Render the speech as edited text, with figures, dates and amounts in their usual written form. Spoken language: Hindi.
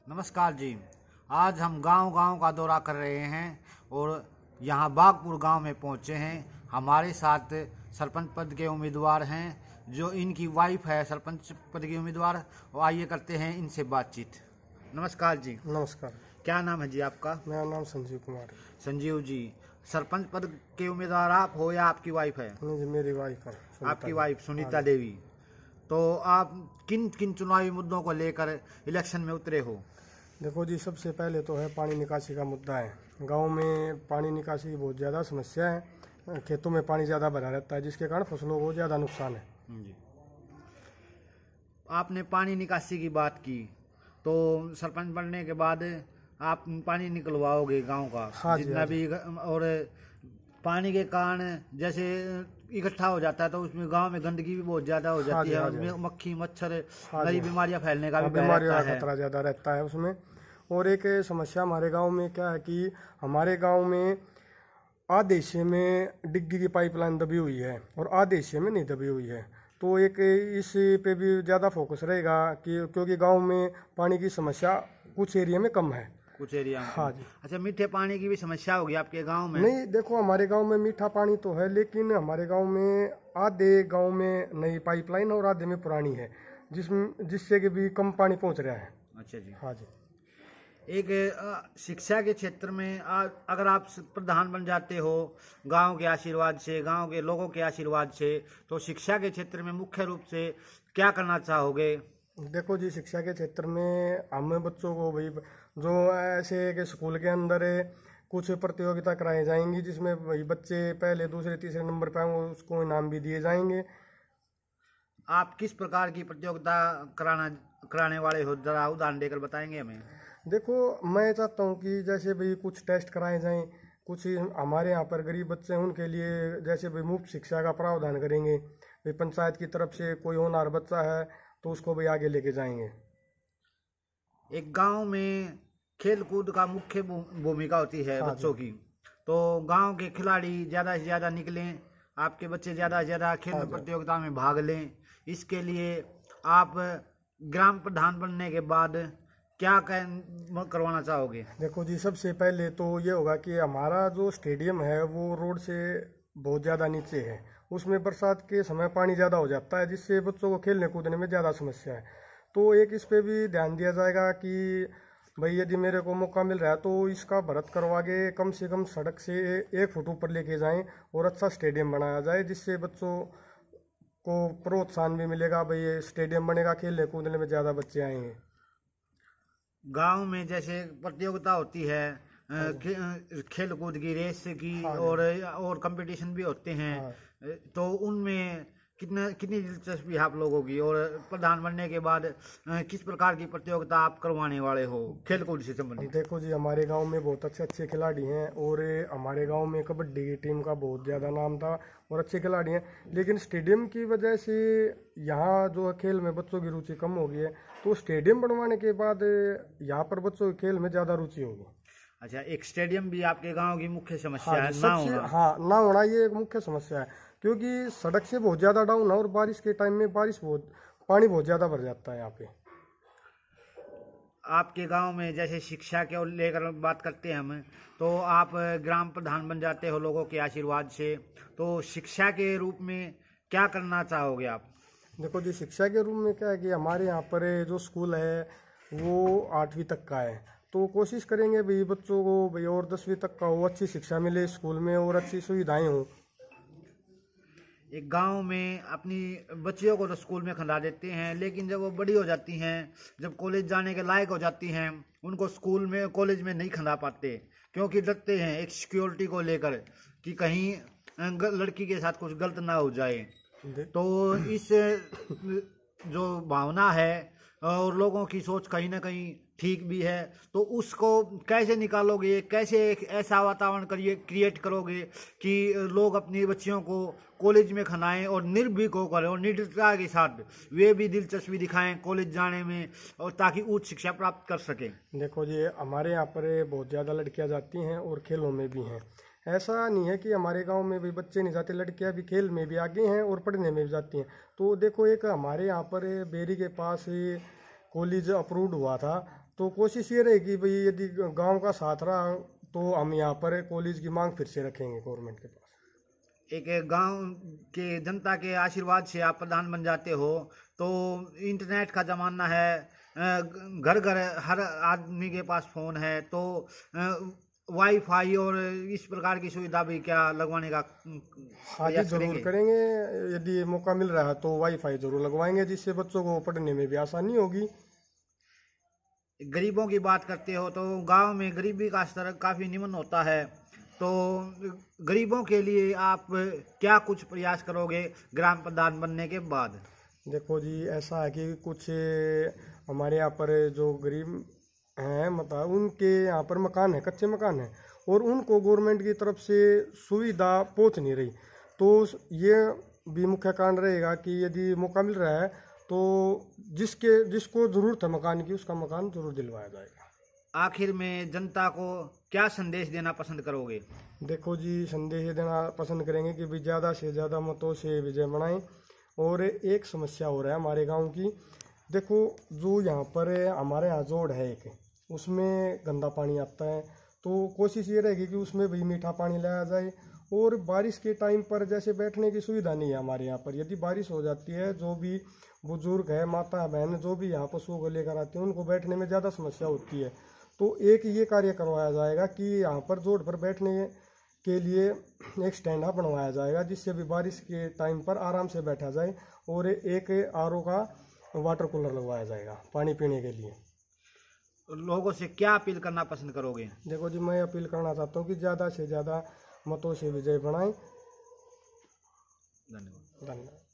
नमस्कार जी। आज हम गांव-गांव का दौरा कर रहे हैं और यहाँ बागपुर गांव में पहुँचे हैं। हमारे साथ सरपंच पद के उम्मीदवार हैं, जो इनकी वाइफ है सरपंच पद की उम्मीदवार। और आइए करते हैं इनसे बातचीत। नमस्कार जी। नमस्कार। क्या नाम है जी आपका? मेरा नाम संजीव कुमार है। संजीव जी, सरपंच पद के उम्मीदवार आप हो या आपकी वाइफ है? नहीं जी, मेरी वाइफ है। आपकी वाइफ सुनीता देवी। तो आप किन किन चुनावी मुद्दों को लेकर इलेक्शन में उतरे हो? देखो जी, सबसे पहले तो है पानी निकासी का मुद्दा है। गांव में पानी निकासी की बहुत ज़्यादा समस्या है। खेतों में पानी ज़्यादा भरा रहता है, जिसके कारण फसलों को ज़्यादा नुकसान है जी। आपने पानी निकासी की बात की, तो सरपंच बनने के बाद आप पानी निकलवाओगे गांव का? हाँ जितना जी, भी और पानी के कारण जैसे इकट्ठा हो जाता है तो उसमें गांव में गंदगी भी बहुत ज्यादा हो जाती है। हाँ जी। मक्खी मच्छर हाँ नई जी। बीमारियां फैलने का भी भय बीमारियों रहता का है। खतरा ज़्यादा रहता है उसमें। और एक समस्या हमारे गांव में क्या है कि हमारे गांव में आधे हिस्से में डिग्गी की पाइपलाइन दबी हुई है और आधे हिस्से में नहीं दबी हुई है। तो एक इस पे भी ज़्यादा फोकस रहेगा कि क्योंकि गांव में पानी की समस्या कुछ एरिया में कम है। कुछ एरिया में? हाँ जी। अच्छा, मीठे पानी की भी समस्या होगी आपके गांव में? नहीं, देखो हमारे गांव में मीठा पानी तो है, लेकिन हमारे गांव में आधे गांव में नई पाइपलाइन और आधे में पुरानी है, जिससे कि भी कम पानी पहुंच रहा है। अच्छा जी। हाँ जी। एक शिक्षा के क्षेत्र में अगर आप प्रधान बन जाते हो गांव के आशीर्वाद से, गांव के लोगों के आशीर्वाद से, तो शिक्षा के क्षेत्र में मुख्य रूप से क्या करना चाहोगे? देखो जी, शिक्षा के क्षेत्र में हम बच्चों को भाई जो ऐसे कि स्कूल के अंदर कुछ प्रतियोगिता कराई जाएंगी, जिसमें भाई बच्चे पहले दूसरे तीसरे नंबर पे आएंगे, उसको इनाम भी दिए जाएंगे। आप किस प्रकार की प्रतियोगिता कराने वाले हो, जरा उदाहरण देकर बताएंगे हमें? देखो, मैं चाहता हूँ कि जैसे भाई कुछ टेस्ट कराए जाएं, कुछ हमारे यहाँ पर गरीब बच्चे हैं उनके लिए जैसे भाई मुफ्त शिक्षा का प्रावधान करेंगे। भाई पंचायत की तरफ से कोई होनहार बच्चा है तो उसको भी आगे लेके जाएंगे। एक गांव में खेल कूद का मुख्य भूमिका होती है हाँ बच्चों की। तो गांव के खिलाड़ी ज्यादा से ज्यादा निकलें, आपके बच्चे ज्यादा से ज्यादा खेल प्रतियोगिता में भाग लें। इसके लिए आप ग्राम प्रधान बनने के बाद क्या करवाना चाहोगे? देखो जी, सबसे पहले तो ये होगा कि हमारा जो स्टेडियम है वो रोड से बहुत ज़्यादा नीचे है। उसमें बरसात के समय पानी ज़्यादा हो जाता है, जिससे बच्चों को खेलने कूदने में ज़्यादा समस्या है। तो एक इस पे भी ध्यान दिया जाएगा कि भाई यदि मेरे को मौका मिल रहा है तो इसका भरत करवा के कम से कम सड़क से 1 फुट ऊपर लेके जाएं और अच्छा स्टेडियम बनाया जाए, जिससे बच्चों को प्रोत्साहन भी मिलेगा। भाई ये स्टेडियम बनेगा, खेलने कूदने में ज़्यादा बच्चे आएंगे। गांव में जैसे प्रतियोगिता होती है खेल कूद की, रेस की, और कंपटीशन भी होते हैं, तो उनमें कितनी दिलचस्पी है आप लोगों की? और प्रधान बनने के बाद किस प्रकार की प्रतियोगिता आप करवाने वाले हो खेल कूद से संबंधित? देखो जी, हमारे गांव में बहुत अच्छे अच्छे खिलाड़ी हैं और हमारे गांव में कबड्डी की टीम का बहुत ज़्यादा नाम था और अच्छे खिलाड़ी हैं, लेकिन स्टेडियम की वजह से यहाँ जो खेल में बच्चों की रुचि कम हो गई है। तो स्टेडियम बनवाने के बाद यहाँ पर बच्चों के खेल में ज़्यादा रुचि होगी। अच्छा, एक स्टेडियम भी आपके गांव की मुख्य समस्या है ना होना? हाँ, ना होना ये एक मुख्य समस्या है, क्योंकि सड़क से बहुत ज़्यादा डाउन है और बारिश के टाइम में पानी बहुत ज़्यादा भर जाता है यहाँ पे। आपके गांव में जैसे शिक्षा के लेकर बात करते हैं हम, तो आप ग्राम प्रधान बन जाते हो लोगों के आशीर्वाद से, तो शिक्षा के रूप में क्या करना चाहोगे आप? देखो जी, शिक्षा के रूप में क्या है कि हमारे यहाँ पर जो स्कूल है वो 8वीं तक का है, तो कोशिश करेंगे भाई बच्चों को भाई और 10वीं तक का हो, अच्छी शिक्षा मिले स्कूल में और अच्छी सुविधाएं हों। एक गांव में अपनी बच्चियों को तो स्कूल में खिला देते हैं, लेकिन जब वो बड़ी हो जाती हैं, जब कॉलेज जाने के लायक हो जाती हैं, उनको स्कूल में कॉलेज में नहीं खिला पाते, क्योंकि डरते हैं एक सिक्योरिटी को लेकर कि कहीं लड़की के साथ कुछ गलत ना हो जाए। तो इस जो भावना है और लोगों की सोच कहीं ना कहीं ठीक भी है, तो उसको कैसे निकालोगे? कैसे एक ऐसा वातावरण क्रिएट करोगे कि लोग अपनी बच्चियों को कॉलेज में खनाएं और निर्भीक होकर और निडरता के साथ वे भी दिलचस्पी दिखाएं कॉलेज जाने में, और ताकि उच्च शिक्षा प्राप्त कर सकें? देखो जी, हमारे यहाँ पर बहुत ज़्यादा लड़कियाँ जाती हैं और खेलों में भी हैं। ऐसा नहीं है कि हमारे गांव में भी बच्चे नहीं जाते, लड़कियां भी खेल में भी आगे हैं और पढ़ने में भी जाती हैं। तो देखो, एक हमारे यहाँ पर बेरी के पास कॉलेज अप्रूव्ड हुआ था, तो कोशिश ये रहेगी भाई यदि गांव का साथ रहा तो हम यहाँ पर कॉलेज की मांग फिर से रखेंगे गवर्नमेंट के पास। एक गांव के जनता के आशीर्वाद से आप प्रधान बन जाते हो तो इंटरनेट का ज़माना है, घर घर हर आदमी के पास फ़ोन है, तो वाईफाई और इस प्रकार की सुविधा भी क्या लगवाने का हाँ जी जरूर करेंगे। यदि मौका मिल रहा है तो वाईफाई जरूर लगवाएंगे जिससे बच्चों को पढ़ने में भी आसानी होगी। गरीबों की बात करते हो तो गांव में गरीबी का स्तर काफ़ी निम्न होता है, तो गरीबों के लिए आप क्या कुछ प्रयास करोगे ग्राम प्रधान बनने के बाद? देखो जी ऐसा है कि कुछ हमारे यहाँ पर जो गरीब हैं मतलब उनके यहाँ पर मकान है, कच्चे मकान है, और उनको गवर्नमेंट की तरफ से सुविधा पहुँच नहीं रही। तो ये भी मुख्य कारण रहेगा कि यदि मौका मिल रहा है तो जिसको ज़रूरत है मकान की उसका मकान जरूर दिलवाया जाएगा। आखिर में जनता को क्या संदेश देना पसंद करोगे? देखो जी संदेश देना पसंद करेंगे कि भी ज़्यादा से ज़्यादा मतों से विजय बनाएं। और एक समस्या हो रहा है हमारे गांव की, देखो जो यहाँ पर हमारे यहाँ जोड़ है एक, उसमें गंदा पानी आता है, तो कोशिश ये रहेगी कि उसमें भी मीठा पानी लाया जाए। और बारिश के टाइम पर जैसे बैठने की सुविधा नहीं है हमारे यहाँ पर, यदि बारिश हो जाती है जो भी बुजुर्ग है, माता बहन जो भी यहाँ पशुओं को लेकर आते हैं उनको बैठने में ज़्यादा समस्या होती है। तो एक ये कार्य करवाया जाएगा कि यहाँ पर जोड़ पर बैठने के लिए एक स्टैंड अप बनवाया जाएगा जिससे भी बारिश के टाइम पर आराम से बैठा जाए। और एक आरओ का वाटर कूलर लगवाया जाएगा पानी पीने के लिए। लोगों से क्या अपील करना पसंद करोगे? देखो जी मैं अपील करना चाहता हूँ कि ज़्यादा से ज़्यादा मतों से विजय बनाएं। धन्यवाद। धन्यवाद।